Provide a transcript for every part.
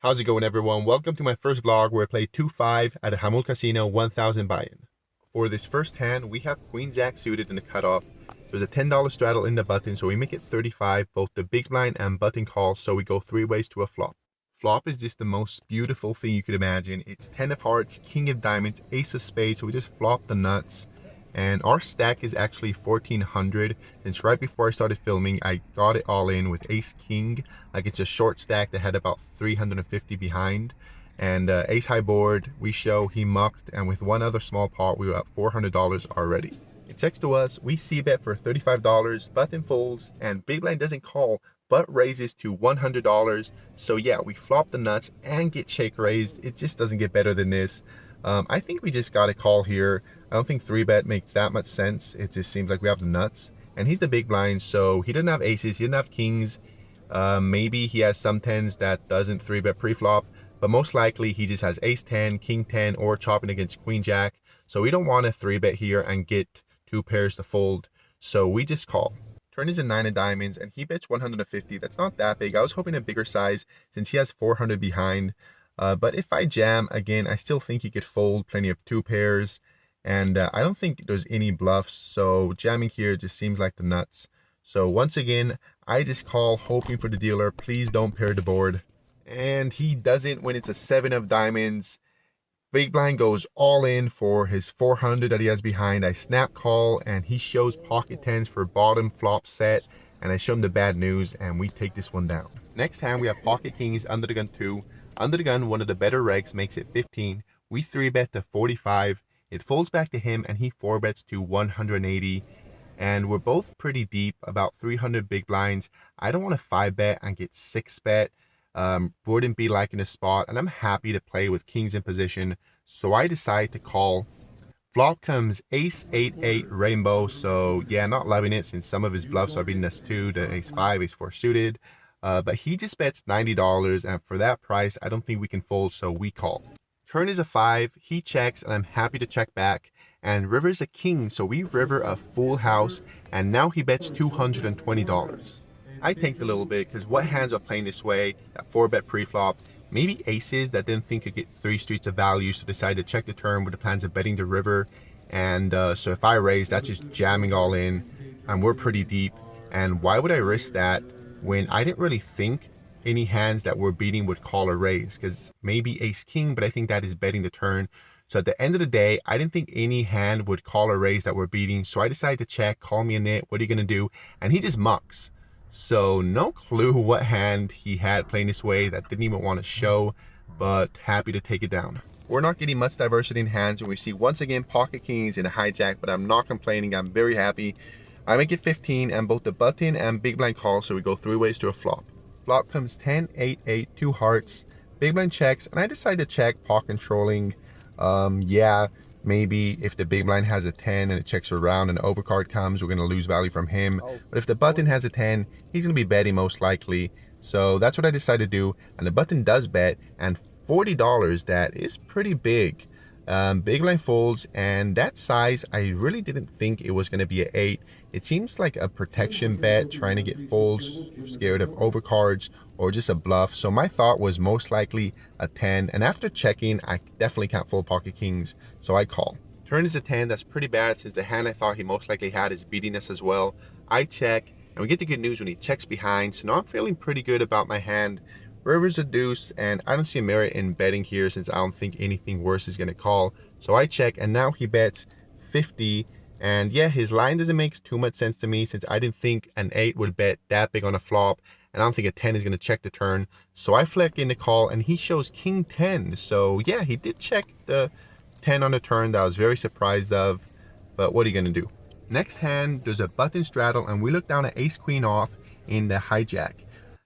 How's it going, everyone? Welcome to my first vlog where I play 2-5 at a Jamul casino 1000 buy-in. For this first hand, we have Queen Jack suited in the cutoff. There's a $10 straddle in the button, so we make it 35, both the big blind and button call, so we go 3 ways to a flop. Flop is just the most beautiful thing you could imagine. It's 10 of hearts, king of diamonds, ace of spades, so we just flop the nuts. And our stack is actually 1400, since right before I started filming I got it all in with ace king. Like, it's a short stack that had about 350 behind, and ace high board we show he mucked, and with one other small pot we were at $400 already. It checks to us, we see bet for $35, button folds, and big blind doesn't call but raises to $100. So yeah, we flop the nuts and get check raised. It just doesn't get better than this. I think we just got a call here. I don't think 3-bet makes that much sense. It just seems like we have the nuts, and he's the big blind, so he doesn't have aces, he doesn't have kings. Maybe he has some 10s that doesn't 3-bet pre-flop, but most likely he just has ace 10, king 10, or chopping against queen jack. So we don't want to 3-bet here and get 2 pairs to fold, so we just call. Turn is a 9 of diamonds, and he bets 150. That's not that big. I was hoping a bigger size since he has 400 behind. But if I jam, again, I still think he could fold plenty of 2 pairs. And I don't think there's any bluffs, so jamming here just seems like the nuts. So once again, I just call, hoping for the dealer, please don't pair the board. And he doesn't when it's a 7 of diamonds. Big blind goes all in for his 400 that he has behind. I snap call, and he shows pocket 10s for bottom flop set, and I show him the bad news, and we take this one down. Next hand, we have pocket kings, under the gun 2. Under the gun, one of the better regs, makes it 15. We 3-bet to 45. It folds back to him, and he 4-bets to 180. And we're both pretty deep, about 300 big blinds. I don't want to 5-bet and get 6-bet. Wouldn't be liking the spot, and I'm happy to play with kings in position, so I decide to call. Flop comes ace 8-8 rainbow, so yeah, not loving it since some of his bluffs are beating us too, the ace 5, ace 4 suited. But he just bets $90, and for that price I don't think we can fold, so we call. Turn is a 5, he checks, and I'm happy to check back. And river's a king, so we river a full house, and now he bets $220. I tanked a little bit, because what hands are playing this way, that 4-bet pre-flop? Maybe aces that didn't think could get 3 streets of value, so decide to check the turn with the plans of betting the river. And so if I raise, that's just jamming all in, and we're pretty deep. And why would I risk that when I didn't really think any hands that we're beating would call or raise? Because maybe ace king, but I think that is betting the turn. So at the end of the day, I didn't think any hand would call or raise that we're beating, so I decided to check, call me a nit, what are you gonna do? And he just mucks. So no clue what hand he had playing this way, that didn't even want to show, but happy to take it down. We're not getting much diversity in hands, and we see once again pocket kings and a hijack, but I'm not complaining, I'm very happy. I make it 15, and both the button and big blind call, so we go 3 ways to a flop. Flop comes 10, 8, 8, 2 hearts. Big blind checks, and I decide to check, pot controlling. Yeah, maybe if the big blind has a 10 and it checks around and the overcard comes, we're going to lose value from him. But if the button has a 10, he's going to be betting most likely. So that's what I decided to do, and the button does bet, and $40, that is pretty big. Big blind folds, and that size, I really didn't think it was going to be an 8. It seems like a protection bet, trying to get folds, scared of overcards, or just a bluff. So my thought was most likely a 10, and after checking, I definitely can't fold pocket kings, so I call. Turn is a 10, that's pretty bad since the hand I thought he most likely had is beating us as well. I check, and we get the good news when he checks behind, so now I'm feeling pretty good about my hand. River's a deuce, and I don't see a merit in betting here since I don't think anything worse is going to call. So I check, and now he bets 50. And yeah, his line doesn't make too much sense to me since I didn't think an 8 would bet that big on a flop, and I don't think a 10 is going to check the turn. So I flick in the call, and he shows king 10. So yeah, he did check the 10 on the turn that I was very surprised of, but what are you going to do? Next hand, there's a button straddle, and we look down at ace queen off in the hijack.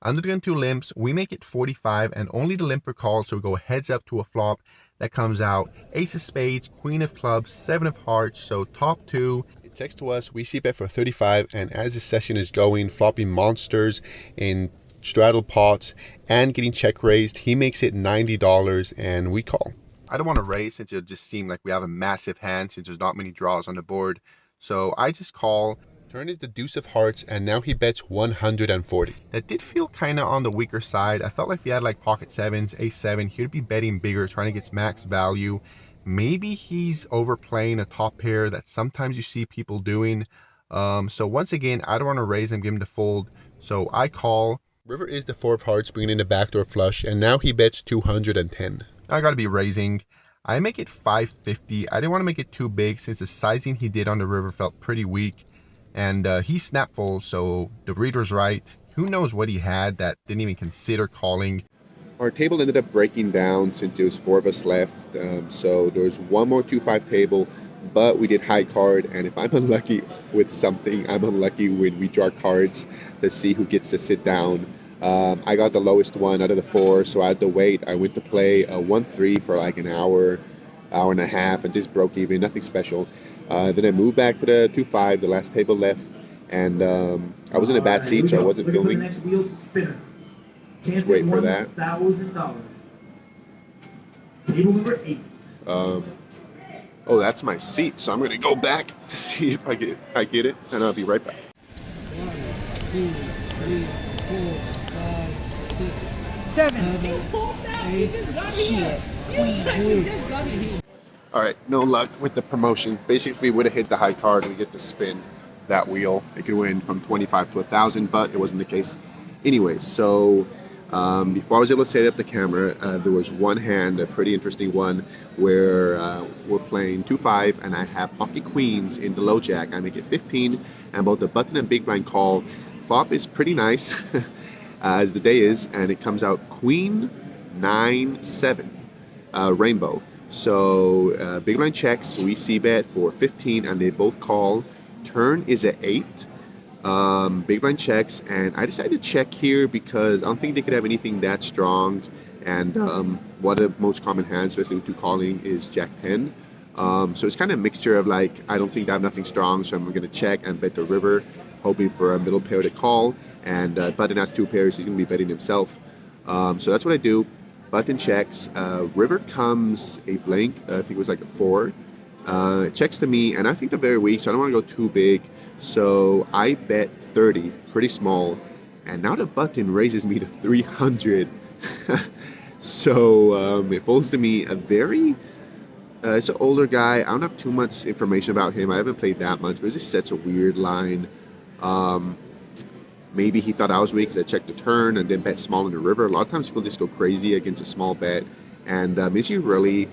Under the gun 2 limps, we make it 45, and only the limper calls, so we go heads up to a flop that comes out ace of spades, queen of clubs, 7 of hearts, so top 2. It checks to us, we see bet for 35, and as the session is going, flopping monsters in straddle pots and getting check raised, he makes it $90, and we call. I don't want to raise since it'll just seem like we have a massive hand since there's not many draws on the board, so I just call. Turn is the deuce of hearts, and now he bets 140. That did feel kind of on the weaker side. I felt like if he had like pocket sevens, ace seven, he would be betting bigger, trying to get max value. Maybe he's overplaying a top pair that sometimes you see people doing. So once again, I don't want to raise him, give him the fold. So I call. River is the four of hearts, bringing in the backdoor flush, and now he bets 210. I got to be raising. I make it 550. I didn't want to make it too big since the sizing he did on the river felt pretty weak. And he snapped fold, so the reader's right. Who knows what he had that didn't even consider calling. Our table ended up breaking down since it was four of us left. So there was one more 2-5 table, but we did high card. And if I'm unlucky with something, I'm unlucky when we draw cards to see who gets to sit down. I got the lowest one out of the four, so I had to wait. I went to play a 1-3 for like an hour and a half, and just broke even, nothing special. Then I moved back to the 2-5, the last table left, and I was in a bad seat, so I wasn't filming. Let's wait for that. $1,000. Table number 8. Oh, that's my seat, so I'm going to go back to see if I get it, and I'll be right back. 1, 2, 3, 4, 5, 6, 7, 8, just got here. You just got here. All right, no luck with the promotion. Basically, if we would have hit the high card, we get to spin that wheel. It could win from 25 to 1,000, but it wasn't the case. Anyway, so before I was able to set up the camera, there was one hand, a pretty interesting one, where we're playing 2-5, and I have pocket queens in the low jack. I make it 15, and both the button and big blind call. Flop is pretty nice, as the day is, and it comes out queen 9-7, rainbow. So big blind checks, we see bet for 15, and they both call. Turn is at 8. Big blind checks, and I decided to check here because I don't think they could have anything that strong. And one of the most common hands, especially with two calling, is Jack 10. So it's kind of a mixture of like, I don't think they have nothing strong, so I'm going to check and bet the river, hoping for a middle pair to call. And button has two pairs, he's going to be betting himself. So that's what I do. Button checks. River comes a blank. I think it was like a 4. It checks to me, and I think they're very weak, so I don't want to go too big. So I bet 30, pretty small. And now the button raises me to 300. So it folds to me a very... it's an older guy. I don't have too much information about him. I haven't played that much, but it just sets a weird line. Maybe he thought I was weak because I checked the turn and then bet small in the river. A lot of times people just go crazy against a small bet. And is he really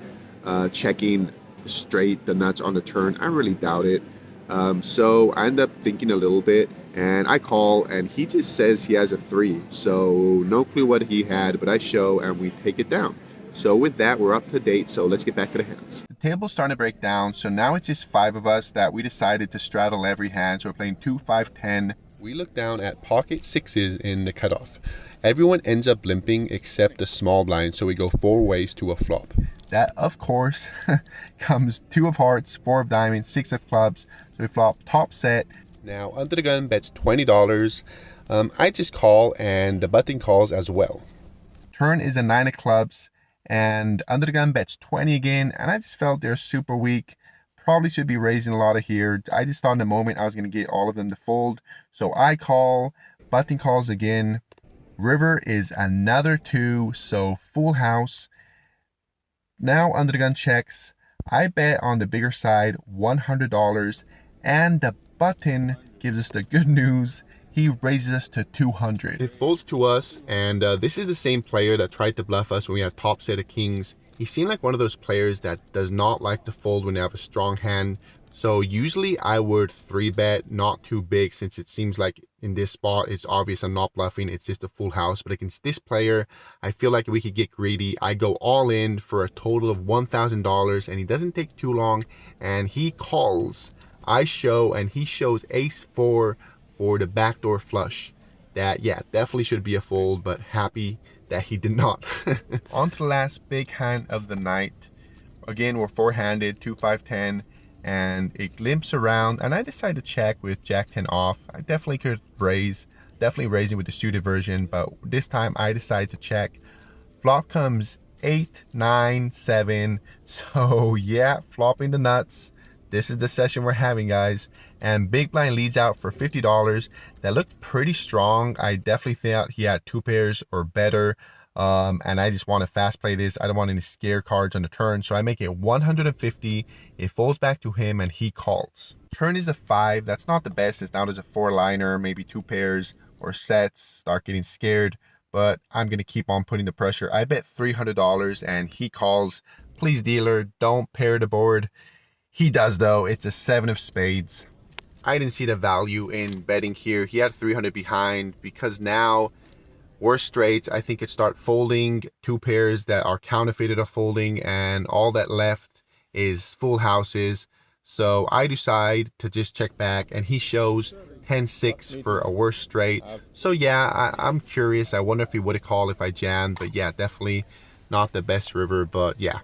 checking straight the nuts on the turn? I really doubt it. So I end up thinking a little bit, and I call, and he just says he has a 3. So no clue what he had, but I show, and we take it down. So with that, we're up to date, so let's get back to the hands. The table's starting to break down, so now it's just 5 of us that we decided to straddle every hand. So we're playing 2, 5, 10. We look down at pocket 6s in the cutoff. Everyone ends up limping except the small blind, so we go 4 ways to a flop. That, of course, comes 2 of hearts, 4 of diamonds, 6 of clubs. So we flop top set. Now, under the gun bets $20. I just call, and the button calls as well. Turn is a 9 of clubs, and under the gun bets 20 again, and I just felt they're super weak. Probably should be raising a lot of here. I just thought in the moment I was going to get all of them to fold. So I call, button calls again. River is another 2, so full house. Now under the gun checks. I bet on the bigger side $100, and the button gives us the good news. He raises us to 200. It folds to us, and this is the same player that tried to bluff us when we had top set of kings. He seemed like one of those players that does not like to fold when they have a strong hand. So usually I would 3-bet, not too big, since it seems like in this spot it's obvious I'm not bluffing, it's just a full house. But against this player, I feel like we could get greedy. I go all in for a total of $1,000, and he doesn't take too long, and he calls. I show, and he shows ace 4 for the backdoor flush. That, yeah, definitely should be a fold, but happy that he did not. On to the last big hand of the night. Again, we're 4-handed, 2, 5, 10, and it limps around, and I decided to check with Jack 10 off. I definitely could raise, definitely raising with the suited version, but this time I decided to check. Flop comes 8, 9, 7, so yeah, flopping the nuts. this is the session we're having, guys. And big blind leads out for $50. That looked pretty strong. I definitely thought he had 2 pairs or better. And I just want to fast play this. I don't want any scare cards on the turn, so I make it 150. It folds back to him and he calls. Turn is a 5. That's not the best, since now there's a 4-liner, maybe 2 pairs or sets start getting scared, but I'm gonna keep on putting the pressure. I bet $300 and he calls. Please, dealer, don't pair the board. He does though. It's a 7 of spades. I didn't see the value in betting here. He had 300 behind, because now worse straights, I think, could start folding. 2 pairs that are counterfeited are folding, and all that left is full houses. So I decide to just check back, and he shows 10-6 for a worse straight. So yeah, I'm curious. I wonder if he would have called if I jammed, but yeah, definitely not the best river, but yeah.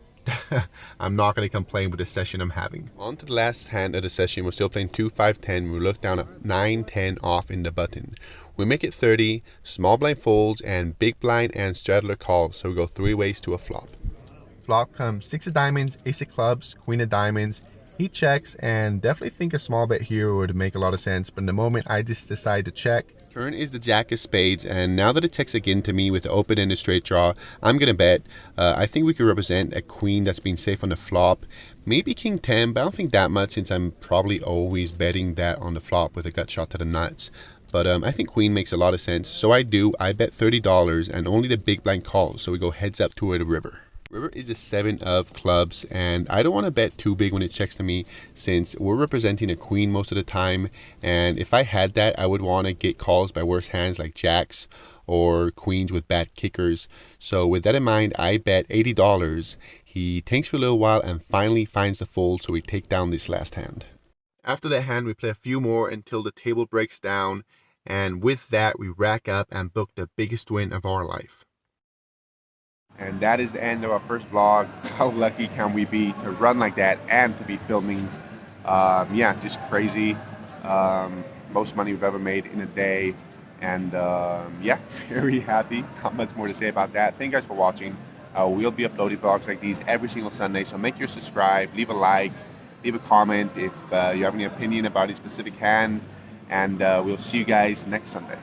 I'm not going to complain with the session I'm having. On to the last hand of the session. We're still playing 2-5-10. We look down at 9-10 off in the button. We make it 30, small blind folds, and big blind and straddler calls, so we go 3 ways to a flop. Flop comes 6 of diamonds, ace of clubs, queen of diamonds. He checks, and definitely think a small bet here would make a lot of sense, but in the moment I just decide to check. Turn is the jack of spades, and now that it checks again to me with the open and a straight draw, I'm gonna bet. I think we could represent a queen that's been safe on the flop, maybe king 10, but I don't think that much, since I'm probably always betting that on the flop with a gut shot to the nuts. But I think queen makes a lot of sense, so I bet $30, and only the big blind calls, so we go heads up to the river. River is a 7 of clubs, and I don't want to bet too big when it checks to me, since we're representing a queen most of the time, and if I had that, I would want to get calls by worse hands like jacks or queens with bad kickers. So with that in mind, I bet $80. He tanks for a little while and finally finds the fold, so we take down this last hand. After that hand, we play a few more until the table breaks down, and with that, we rack up and book the biggest win of our life. And that is the end of our first vlog. How lucky can we be to run like that and to be filming? Yeah, just crazy. Most money we've ever made in a day. And yeah, very happy. Not much more to say about that. Thank you guys for watching. We'll be uploading vlogs like these every single Sunday. So make sure to subscribe, leave a like, leave a comment if you have any opinion about a specific hand. And we'll see you guys next Sunday.